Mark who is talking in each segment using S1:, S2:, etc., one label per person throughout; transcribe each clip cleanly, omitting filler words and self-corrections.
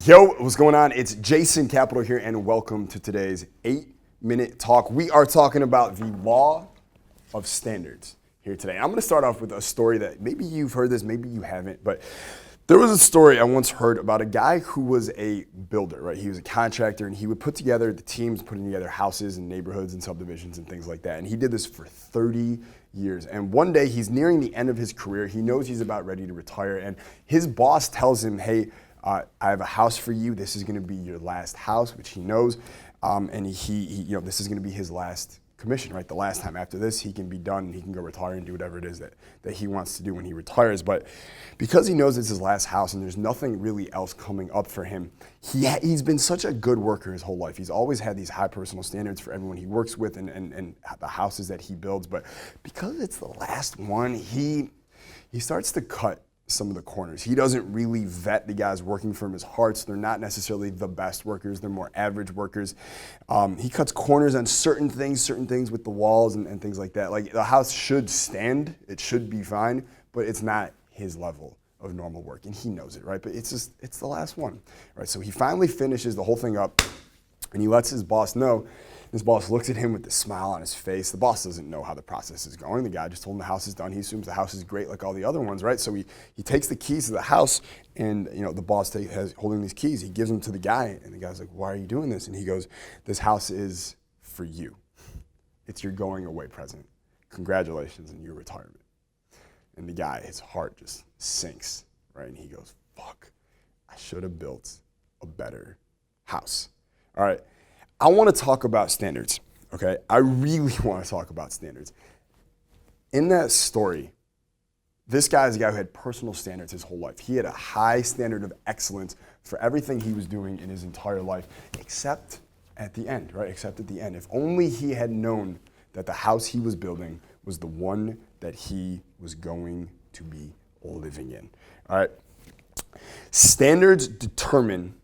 S1: Yo, what's going on? It's Jason Capital here, and welcome to today's 8-minute talk. We are talking about the law of standards here today. I'm going to start off with a story that maybe you've heard this, maybe you haven't, but there was a story I once heard about a guy who was a builder, right? He was a contractor, and he would put together the teams, putting together houses and neighborhoods and subdivisions and things like that. And he did this for 30 years. And one day, he's nearing the end of his career. He knows he's about ready to retire, and his boss tells him, hey, I have a house for you. This is going to be your last house, which he knows, and he this is going to be his last commission, right? The last time. After this, he can be done, and he can go retire and do whatever it is that he wants to do when he retires. But because he knows it's his last house and there's nothing really else coming up for him, he's been such a good worker his whole life. He's always had these high personal standards for everyone he works with and the houses that he builds. But because it's the last one, he starts to cut some of the corners. He doesn't really vet the guys working for him as hard, so they're not necessarily the best workers. They're more average workers. He cuts corners on certain things with the walls and things like that. Like, the house should stand, it should be fine, but it's not his level of normal work, and he knows it, right? But it's the last one, right? So he finally finishes the whole thing up, and he lets his boss know. His boss looks at him with a smile on his face. The boss doesn't know how the process is going. The guy just told him the house is done. He assumes the house is great like all the other ones, right? So he takes the keys to the house, and the boss has holding these keys. He gives them to the guy, and the guy's like, why are you doing this? And he goes, this house is for you. It's your going away present. Congratulations on your retirement. And the guy, his heart just sinks, right? And he goes, fuck, I should have built a better house. All right. I want to talk about standards, okay? I really want to talk about standards. In that story, this guy is a guy who had personal standards his whole life. He had a high standard of excellence for everything he was doing in his entire life, except at the end, right? Except at the end. If only he had known that the house he was building was the one that he was going to be living in, all right? Standards determine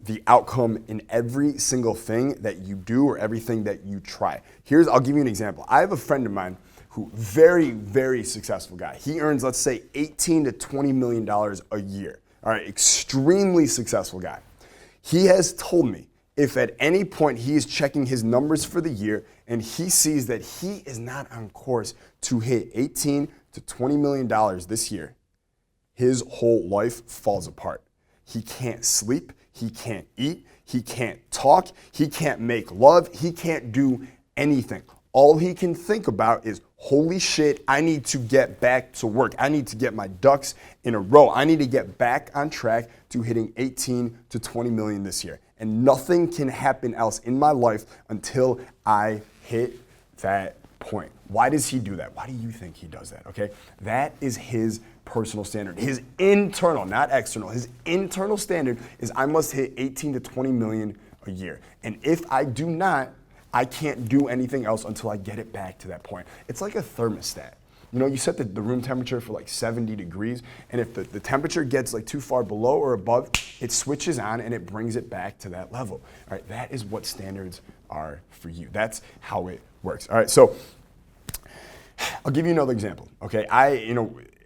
S1: the outcome in every single thing that you do or everything that you try. I'll give you an example. I have a friend of mine who, very, very successful guy. He earns, let's say, $18 to $20 million a year. All right, extremely successful guy. He has told me if at any point he is checking his numbers for the year and he sees that he is not on course to hit $18 to $20 million this year, his whole life falls apart. He can't sleep. He can't eat, he can't talk, he can't make love, he can't do anything. All he can think about is, holy shit, I need to get back to work. I need to get my ducks in a row. I need to get back on track to hitting 18 to 20 million this year. And nothing can happen else in my life until I hit that point. Why does he do that? Why do you think he does that? Okay, that is his personal standard. His internal, not external, his internal standard is I must hit 18 to 20 million a year. And if I do not, I can't do anything else until I get it back to that point. It's like a thermostat. You set the room temperature for like 70 degrees, and if the temperature gets like too far below or above, it switches on and it brings it back to that level. All right, that is what standards are for you. That's how it works. All right, so I'll give you another example. Okay,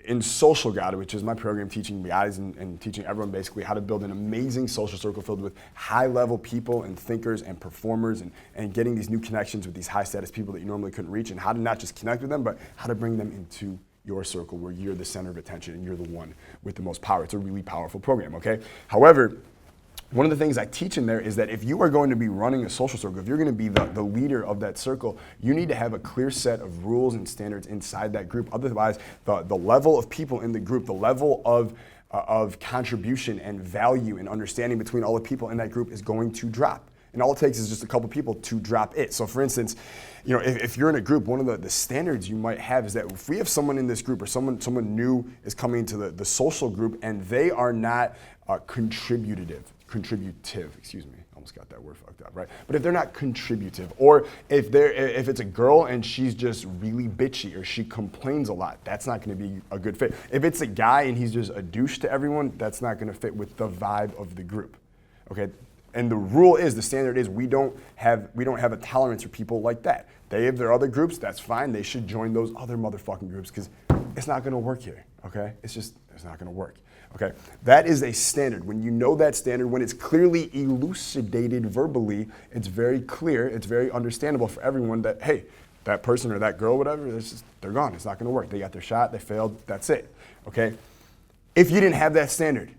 S1: in Social God, which is my program teaching guys and teaching everyone basically how to build an amazing social circle filled with high-level people and thinkers and performers and getting these new connections with these high-status people that you normally couldn't reach, and how to not just connect with them, but how to bring them into your circle where you're the center of attention and you're the one with the most power. It's a really powerful program, okay? However, one of the things I teach in there is that if you are going to be running a social circle, if you're going to be the leader of that circle, you need to have a clear set of rules and standards inside that group. Otherwise, the level of people in the group, the level of contribution and value and understanding between all the people in that group is going to drop. And all it takes is just a couple people to drop it. So for instance, if you're in a group, one of the standards you might have is that if we have someone in this group or someone new is coming into the social group and they are not contributive, almost got that word fucked up, right? But if they're not contributive, or if it's a girl and she's just really bitchy or she complains a lot, that's not going to be a good fit. If it's a guy and he's just a douche to everyone, that's not going to fit with the vibe of the group, okay? And the standard is we don't have a tolerance for people like that. They have their other groups, that's fine. They should join those other motherfucking groups because it's not going to work here, okay? It's not going to work. Okay, that is a standard. When you know that standard, when it's clearly elucidated verbally, it's very clear, it's very understandable for everyone that, hey, that person or that girl, whatever, they're gone. It's not going to work. They got their shot. They failed. That's it. Okay. If you didn't have that standard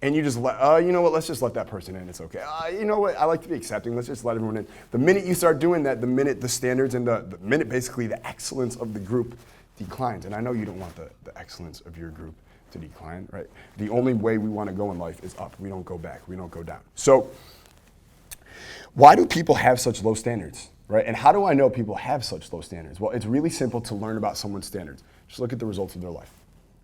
S1: and you just let, you know what, let's just let that person in. It's okay. You know what, I like to be accepting. Let's just let everyone in. The minute you start doing that, the minute the standards and the minute basically the excellence of the group declines. And I know you don't want the excellence of your group to decline, right? The only way we want to go in life is up. We don't go back. We don't go down. So why do people have such low standards? Right? And how do I know people have such low standards? Well, it's really simple to learn about someone's standards. Just look at the results of their life.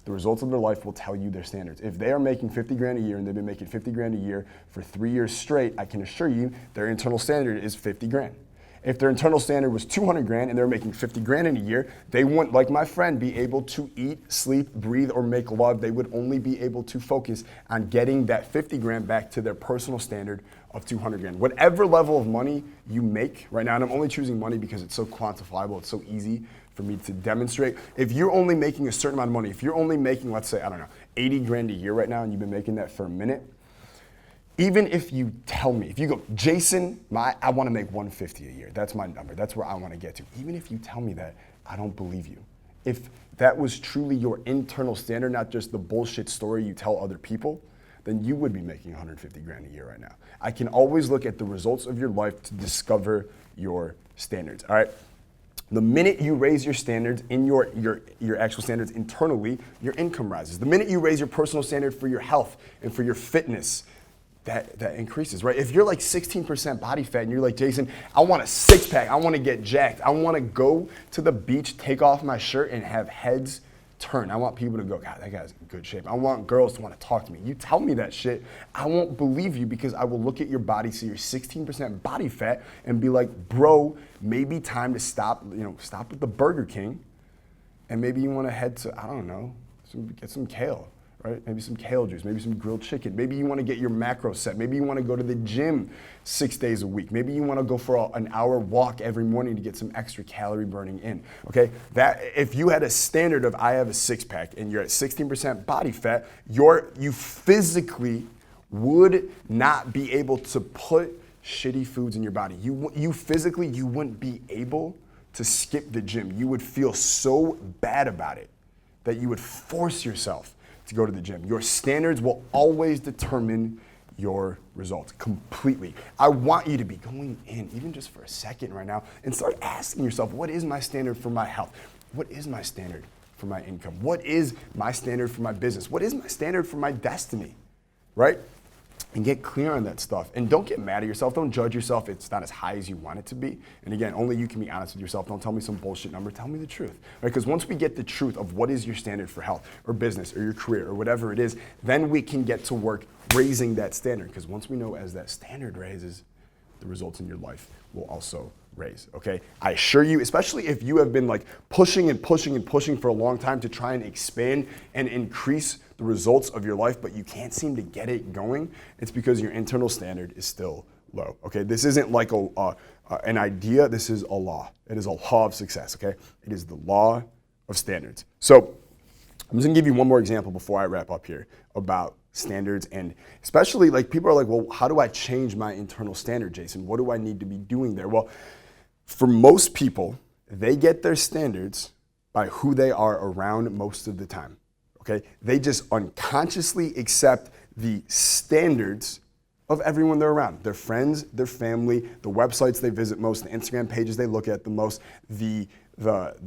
S1: The results of their life will tell you their standards. If they are making 50 grand a year and they've been making 50 grand a year for 3 years straight, I can assure you their internal standard is 50 grand. If their internal standard was 200 grand and they're making 50 grand in a year, they wouldn't, like my friend, be able to eat, sleep, breathe, or make love. They would only be able to focus on getting that 50 grand back to their personal standard of 200 grand. Whatever level of money you make right now, and I'm only choosing money because it's so quantifiable, it's so easy for me to demonstrate. If you're only making a certain amount of money, if you're only making, let's say, I don't know, 80 grand a year right now and you've been making that for a minute, even if you tell me, if you go, Jason, I want to make 150 a year. That's my number. That's where I want to get to. Even if you tell me that, I don't believe you. If that was truly your internal standard, not just the bullshit story you tell other people, then you would be making 150 grand a year right now. I can always look at the results of your life to discover your standards, all right? The minute you raise your standards in your actual standards internally, your income rises. The minute you raise your personal standard for your health and for your fitness, that increases, right? If you're like 16% body fat and you're like, Jason, I want a six pack, I want to get jacked, I want to go to the beach, take off my shirt and have heads turn. I want people to go, God, that guy's in good shape. I want girls to want to talk to me. You tell me that shit, I won't believe you because I will look at your body, see your 16% body fat and be like, bro, maybe time to stop with the Burger King and maybe you want to head to, I don't know, get some kale. Right? Maybe some kale juice, maybe some grilled chicken. Maybe you want to get your macro set. Maybe you want to go to the gym 6 days a week. Maybe you want to go for an hour walk every morning to get some extra calorie burning in. Okay? That if you had a standard of I have a six pack and you're at 16% body fat, you physically would not be able to put shitty foods in your body. You physically wouldn't be able to skip the gym. You would feel so bad about it that you would force yourself to go to the gym. Your standards will always determine your results completely. I want you to be going in, even just for a second right now, and start asking yourself, what is my standard for my health? What is my standard for my income? What is my standard for my business? What is my standard for my destiny, right? And get clear on that stuff. And don't get mad at yourself. Don't judge yourself. It's not as high as you want it to be. And again, only you can be honest with yourself. Don't tell me some bullshit number. Tell me the truth. Right? Because once we get the truth of what is your standard for health or business or your career or whatever it is, then we can get to work raising that standard. Because once we know as that standard raises, the results in your life will also raise, okay? I assure you, especially if you have been like pushing and pushing and pushing for a long time to try and expand and increase the results of your life, but you can't seem to get it going, it's because your internal standard is still low, okay? This isn't like an idea, this is a law. It is a law of success, okay? It is the law of standards. So I'm just gonna give you one more example before I wrap up here about standards, and especially like people are like, well, how do I change my internal standard, Jason? What do I need to be doing there? Well, for most people, they get their standards by who they are around most of the time, okay? They just unconsciously accept the standards of everyone they're around, their friends, their family, the websites they visit most, the Instagram pages they look at the most, the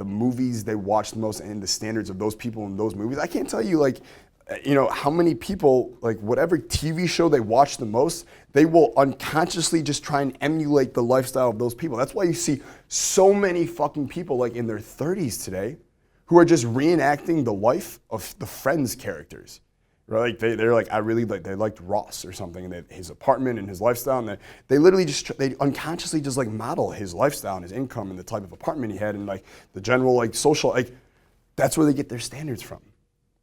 S1: movies they watch the most, and the standards of those people in those movies. I can't tell you like, how many people, like whatever TV show they watch the most, they will unconsciously just try and emulate the lifestyle of those people. That's why you see so many fucking people like in their 30s today who are just reenacting the life of the Friends characters. Right? Like they're like, they liked Ross or something, and his apartment and his lifestyle, and they literally they unconsciously just like model his lifestyle and his income and the type of apartment he had and like the general like social, like that's where they get their standards from.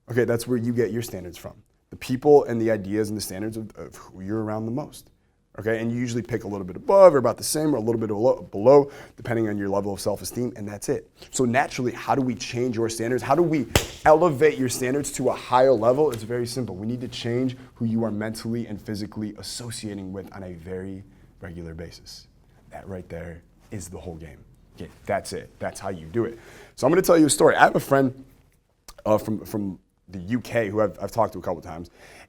S1: Okay, that's where you get your standards from. The people and the ideas and the standards of who you're around the most. Okay, and you usually pick a little bit above or about the same or a little bit below, depending on your level of self-esteem, and that's it. So naturally, how do we change your standards? How do we elevate your standards to a higher level? It's very simple. We need to change who you are mentally and physically associating with on a very regular basis. That right there is the whole game. Okay, that's it. That's how you do it. So I'm going to tell you a story. I have a friend from the UK who I've talked to a couple times.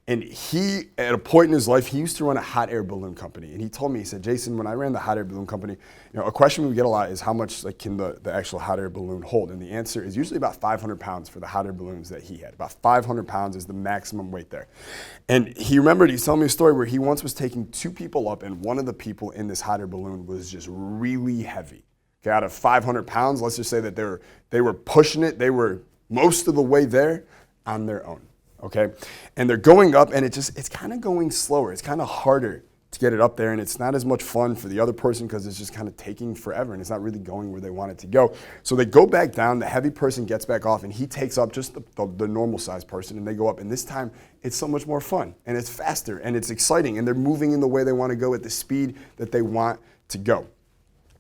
S1: And he, at a point in his life, he used to run a hot air balloon company. And he told me, he said, Jason, when I ran the hot air balloon company, a question we get a lot is how much can the actual hot air balloon hold? And the answer is usually about 500 pounds for the hot air balloons that he had. About 500 pounds is the maximum weight there. And he remembered, he's telling me a story where he once was taking 2 people up, and one of the people in this hot air balloon was just really heavy. Okay, out of 500 pounds, let's just say that they were pushing it. They were most of the way there on their own. Okay, and they're going up, and it's kind of going slower. It's kind of harder to get it up there, and it's not as much fun for the other person because it's just kind of taking forever, and it's not really going where they want it to go. So they go back down. The heavy person gets back off, and he takes up just the normal size person, and they go up. And this time, it's so much more fun, and it's faster, and it's exciting, and they're moving in the way they want to go at the speed that they want to go.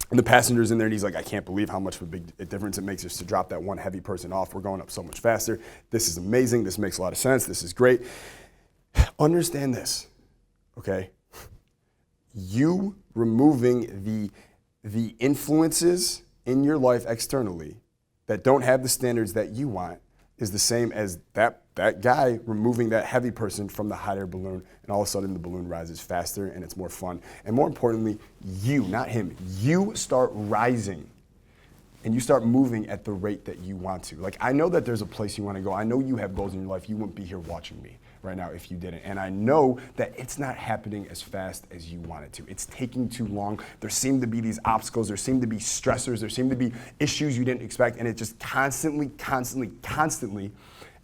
S1: And the passenger's in there, and he's like, I can't believe how much of a big difference it makes just to drop that one heavy person off. We're going up so much faster. This is amazing. This makes a lot of sense. This is great. Understand this, okay? You removing the influences in your life externally that don't have the standards that you want is the same as that guy removing that heavy person from the hot air balloon, and all of a sudden the balloon rises faster and it's more fun. And more importantly, you, not him, you start rising and you start moving at the rate that you want to. Like, I know that there's a place you want to go. I know you have goals in your life. You wouldn't be here watching me right now if you didn't. And I know that it's not happening as fast as you want it to. It's taking too long. There seem to be these obstacles. There seem to be stressors. There seem to be issues you didn't expect. And it just constantly,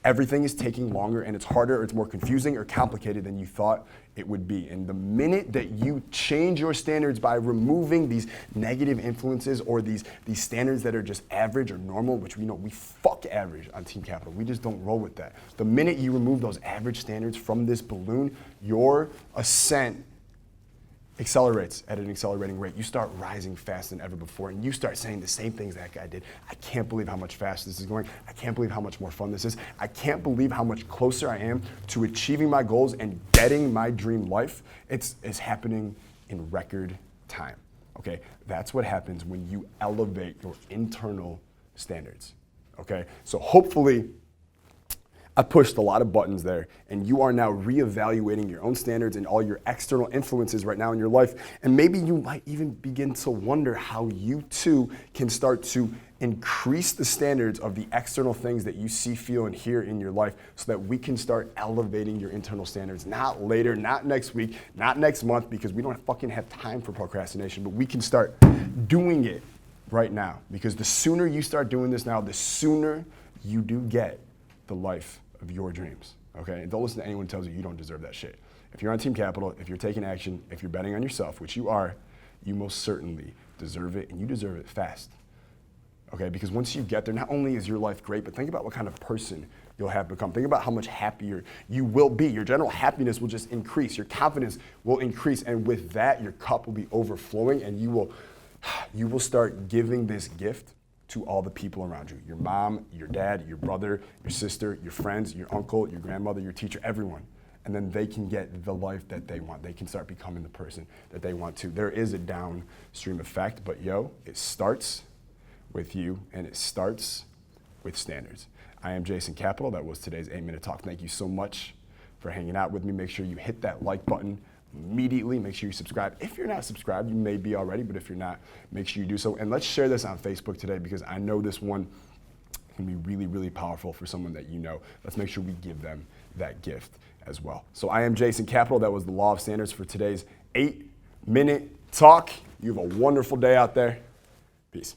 S1: everything is taking longer, and it's harder, or it's more confusing or complicated than you thought it would be. And the minute that you change your standards by removing these negative influences or these standards that are just average or normal, which we know we fuck average on Team Capital. We just don't roll with that. The minute you remove those average standards from this balloon, your ascent accelerates at an accelerating rate. You start rising faster than ever before, and you start saying the same things that guy did. I can't believe how much faster this is going. I can't believe how much more fun this is. I can't believe how much closer I am to achieving my goals and getting my dream life. It's happening in record time, okay? That's what happens when you elevate your internal standards, okay? So hopefully, I pushed a lot of buttons there, and you are now reevaluating your own standards and all your external influences right now in your life. And maybe you might even begin to wonder how you too can start to increase the standards of the external things that you see, feel, and hear in your life so that we can start elevating your internal standards. Not later, not next week, not next month, because we don't fucking have time for procrastination, but we can start doing it right now. Because the sooner you start doing this now, the sooner you do get the life of your dreams, okay? And don't listen to anyone who tells you don't deserve that shit. If you're on Team Capital, if you're taking action, if you're betting on yourself, which you are, you most certainly deserve it, and you deserve it fast, okay? Because once you get there, not only is your life great, but think about what kind of person you'll have become. Think about how much happier you will be. Your general happiness will just increase. Your confidence will increase, and with that, your cup will be overflowing, and you will start giving this gift to all the people around you. Your mom, your dad, your brother, your sister, your friends, your uncle, your grandmother, your teacher, everyone. And then they can get the life that they want. They can start becoming the person that they want to. There is a downstream effect, but it starts with you, and it starts with standards. I am Jason Capital. That was today's 8-Minute Talk. Thank you so much for hanging out with me. Make sure you hit that like button immediately. Make sure you subscribe. If you're not subscribed, you may be already, but if you're not, make sure you do so. And let's share this on Facebook today, because I know this one can be really, really powerful for someone that you know. Let's make sure we give them that gift as well. So I am Jason Capital. That was the Law of Standards for today's 8-Minute Talk. You have a wonderful day out there. Peace.